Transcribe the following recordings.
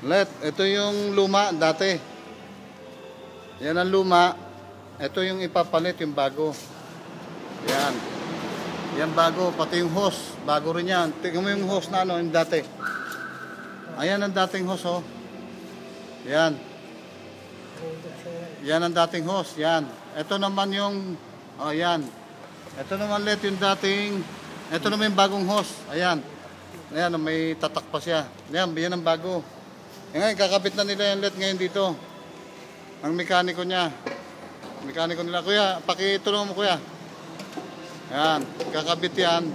Ito yung luma dati. Yan ang luma. Ito yung ipapalit, yung bago. Yan. Yan bago, pati yung hose. Bago rin yan. Tingnan mo yung hose na ano, yung dati. Ayan ang dating hose, oh. Yan. Yan ang dating hose, yan. Ito naman yung, oh yan. Ito naman ulit yung dating, ito naman yung bagong hose. Ayan. Ayan, may tatak pa siya. Yan, yan ang bago. Ngayon, kakabit na nila yung LED ngayon dito. Ang mekaniko niya. Mekaniko nila, kuya, pakitulungan mo kuya. Yan, kakabit yan.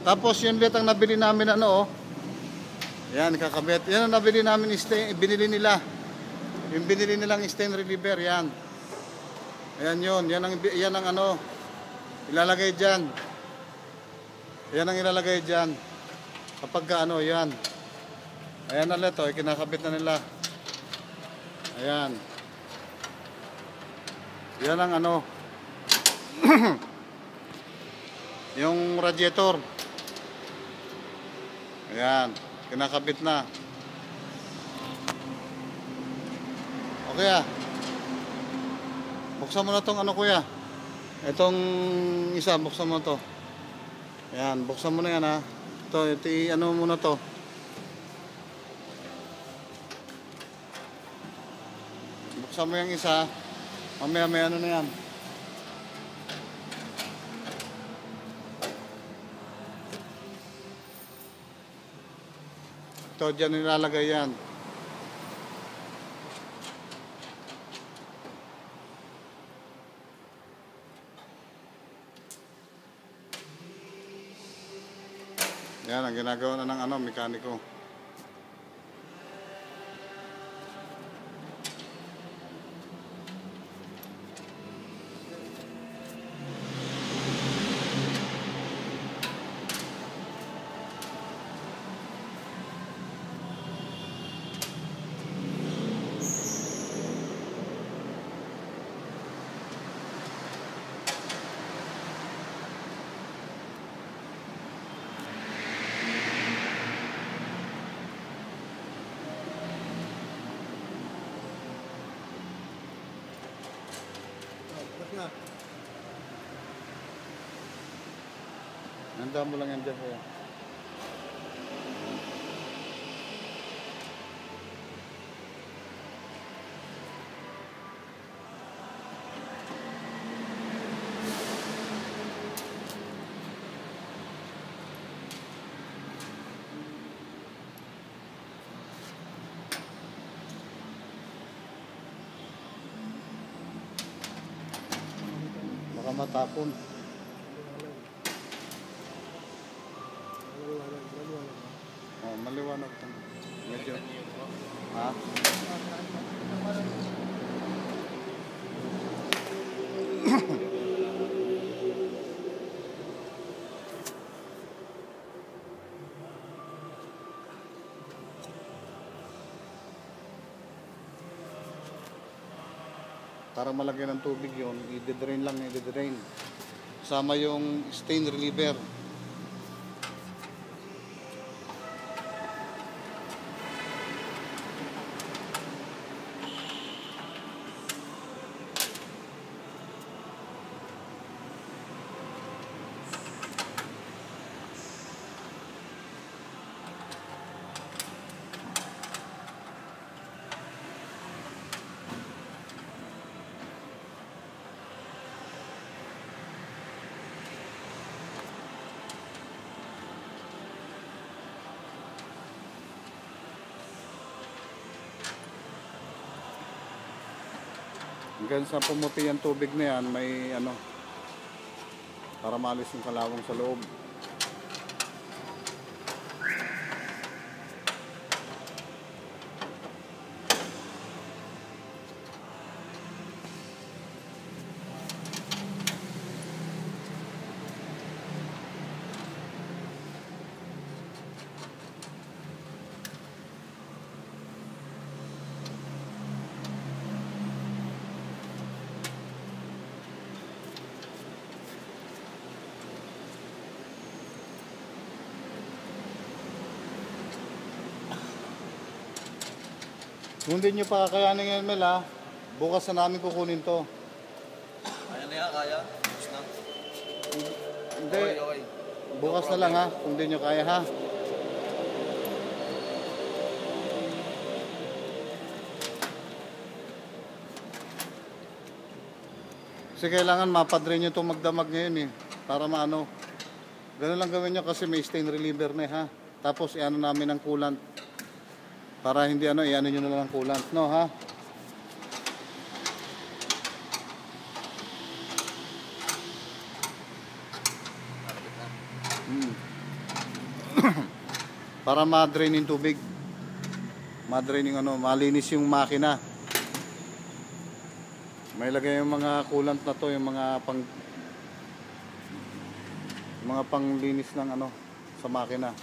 Tapos yung LED ang nabili namin ano, oh. Yan, kakabit. Yan ang nabili namin, binili nila. Yung binili nilang stain reliever, yan. Ayan yun, yan ang ano, ilalagay dyan. Yan ang ilalagay dyan. Kapag ka ano, yan. Ayan na ulit, oh, kinakabit na nila. Ayan. Yan ang ano, yung radiator. Ayan, kinakabit na. Okay ah. Buksan mo na tong ano kuya. Itong isa, buksan mo to. Ayan, buksan mo na yan ha. Ito, ano muna to. Buksan mo yung isa. Mamaya may ano na yan. Ito, dyan nilalagay yan. Yan ang ginagawa na ng ano, mekaniko. Handa mo lang yan dyan kuya. Baka matapon. Oh, maliwanag to. Medyo. Ha? Para malagyan ng tubig yun, i-drain lang, i-drain. Kasama yung stain reliever. Hanggang sa pumuti yung tubig na yan, may ano, para maalis yung kalawang sa loob. Kung hindi nyo pa kakayanin ML ha, bukas na namin kukunin to. Kaya na yan, kaya. Tapos na. Hindi, Okay. bukas na lang ha, kung hindi nyo kaya ha. Kasi kailangan mapadre nyo itong magdamag ngayon eh, para maano. Ganun lang gawin nyo kasi may stain reliever na eh, ha. Tapos iano namin ng coolant. Para hindi ano, iano nyo na lang ng coolant, no ha. Para ma-drain yung tubig. Ma-drain yung ano, malinis yung makina. May lagay yung mga coolant na to, yung mga panglinis ng ano sa makina.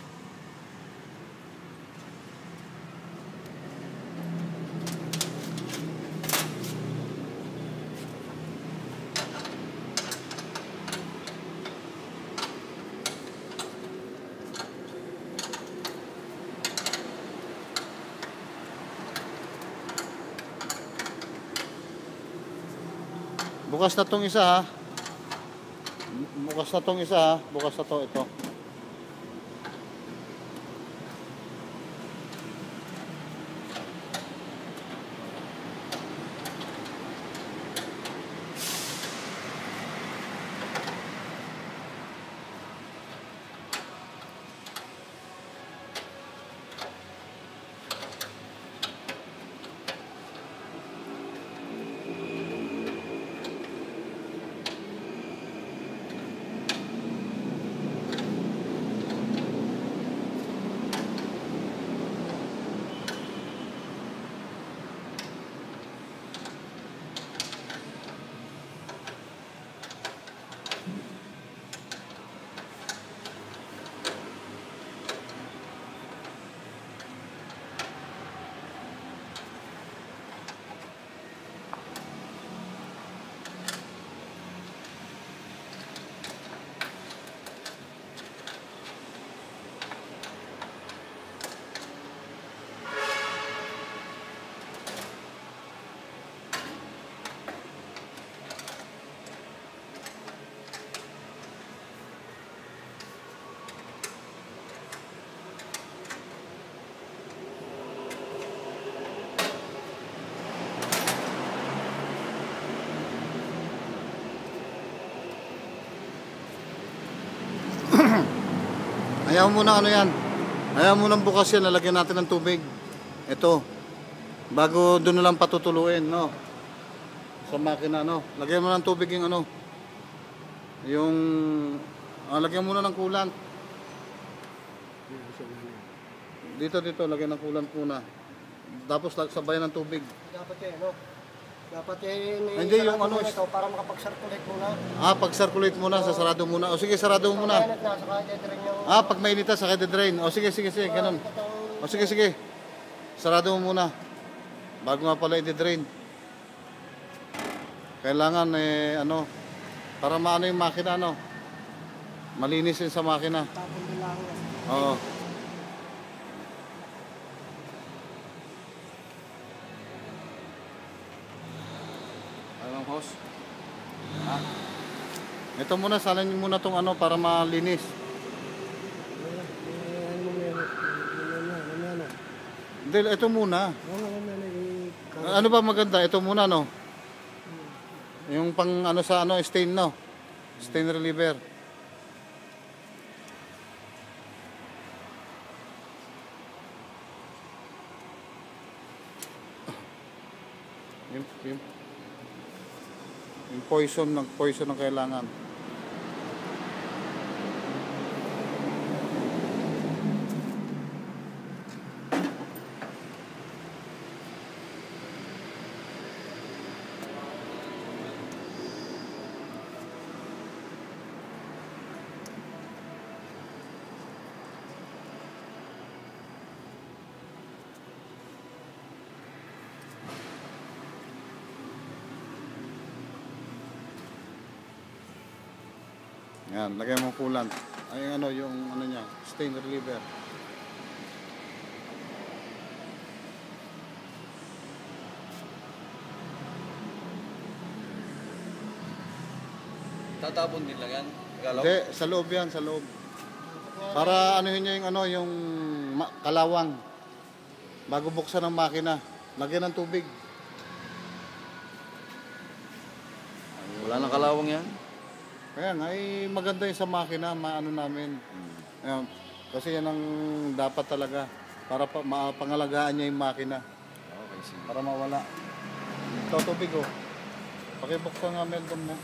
Bukas na tong isa ha. Bukas na tong isa ha. Bukas na to, ito. Ayaw mo na ano yan. Ayaw mo nang bukas yan. Lalagyan natin ng tubig. Ito. Bago doon na lang patutuluin, no? Sa makina, no? Lagyan mo ng tubig yung ano. Yung... lagyan mo na ng coolant. Dito, lagyan ng coolant muna. Tapos sabayan ng tubig. Dapat no? Dapat hindi yung ano ito para makapag-circulate muna. Pag-circulate muna, sasarado muna. O sige, sarado mo muna. Pag mainit na, saka de-drain. O sige, ganun. O sige. Sarado mo muna. Bago nga pala i-drain. Kailangan ano, para maano yung makina, no? Malinis yun sa makina. Tapon nila ako. Oo. Hose. Ito muna, salin nyo muna tong ano para malinis. Hindi, ito muna. Ano ba maganda? Ito muna, no? Yung pang ano sa ano, stain, no? Stain reliever. Yung poison ang kailangan. Yan, lagay mo coolant. Ay ano, yung ano niya, stain reliever. Tatapon din lang yan. Galaw. Hindi, sa loob yan, sa loob. Para anuhin nyo yung ano, yung kalawang. Bago buksan ng makina, lagyan ng tubig. Wala nang kalawang yan. Kaya nga, maganda yung sa makina, maano namin. Ayan, kasi yan ang dapat talaga. Para mapangalagaan niya yung makina. Okay, sige. Para mawala. Ito, tubig oh. Pakibuksan nga meldom mo.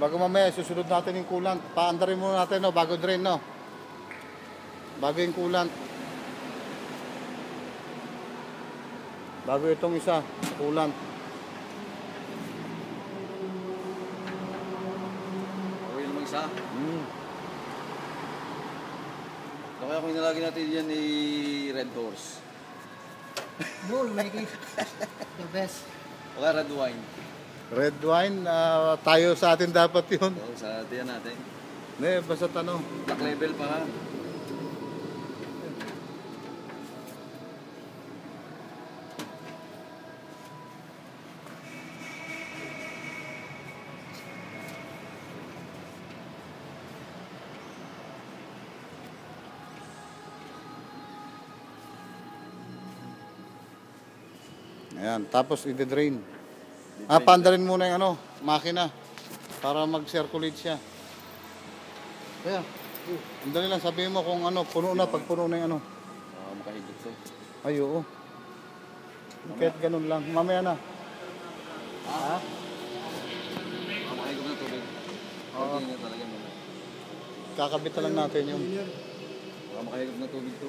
Bago mamaya, susunod natin yung coolant. Paandarin muna natin, no, bago drain, no? Bago yung coolant. Bago itong isa, coolant. Okay naman isa. Hmm. So, kaya kung inalagay natin yan ni Red Horse. Bull, Mikey. The best. O kaya red wine. Red wine, tayo sa atin dapat yun. So, sa tiyan natin. Ne, basta tanong. Black label pa ha. Ayan, tapos i-drain. Paandarin muna yung ano, makina. Para mag-circulate siya. Kaya, andali lang, sabihin mo kung ano, puno na, pag puno na yung ano. Makahigit to. Ay, oo. Kahit ganun lang. Mamaya na. Ha? Makahigit na tubig. Oo. Hindi na talaga muna. Kakabit na lang natin yung... Makahigit na tubig to.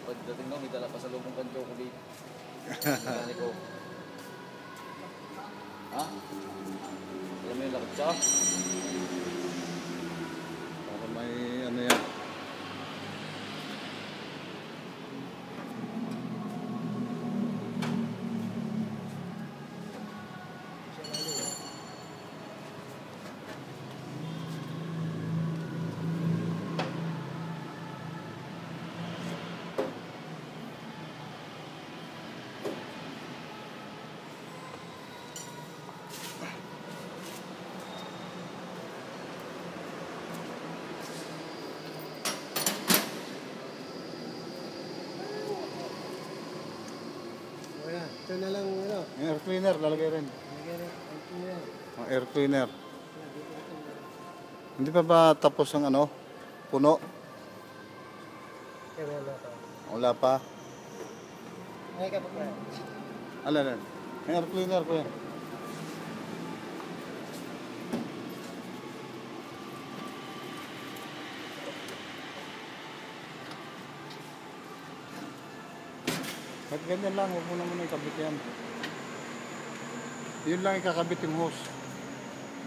Pagdating mo, may dala pa sa lubong kang chocolate. Nagani ko. Ha? Alam mo yung lakad siya? Para may ano yan. Wala. Ito na lang, ano. Yung air cleaner, lalagay rin. Lagyan na. Ito na. Ang air cleaner. Hindi pa ba tapos ang ano? Puno? Kaya wala pa. Wala pa. Ay, kapag na. Alin? Yung air cleaner ko yan. Kahit ganyan lang, huwag mo na muna ikabit yan. Yun lang ikakabit yung hose.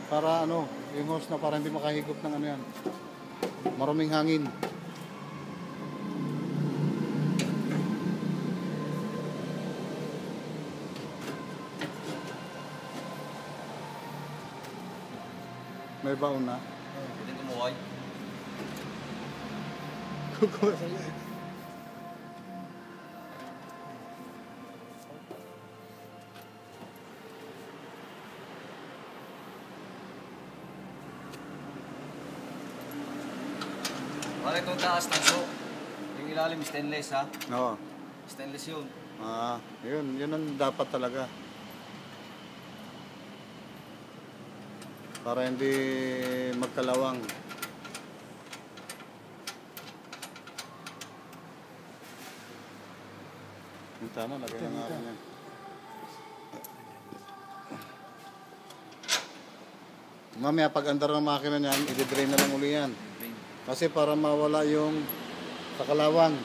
Para ano, yung hose na para hindi makahigop ng ano yan. Maruming hangin. May baon na. Pwede tumuhay. Bakit itong taas ng so? Yung ilalim stainless ha? Oo. Stainless yun. Yun ang dapat talaga. Para hindi magkalawang. Yung tama, lagay na nga rin yan. Mamaya pag andar ng makina niyan, i-drain na lang uli yan. Kasi para mawala yung sa kalawang.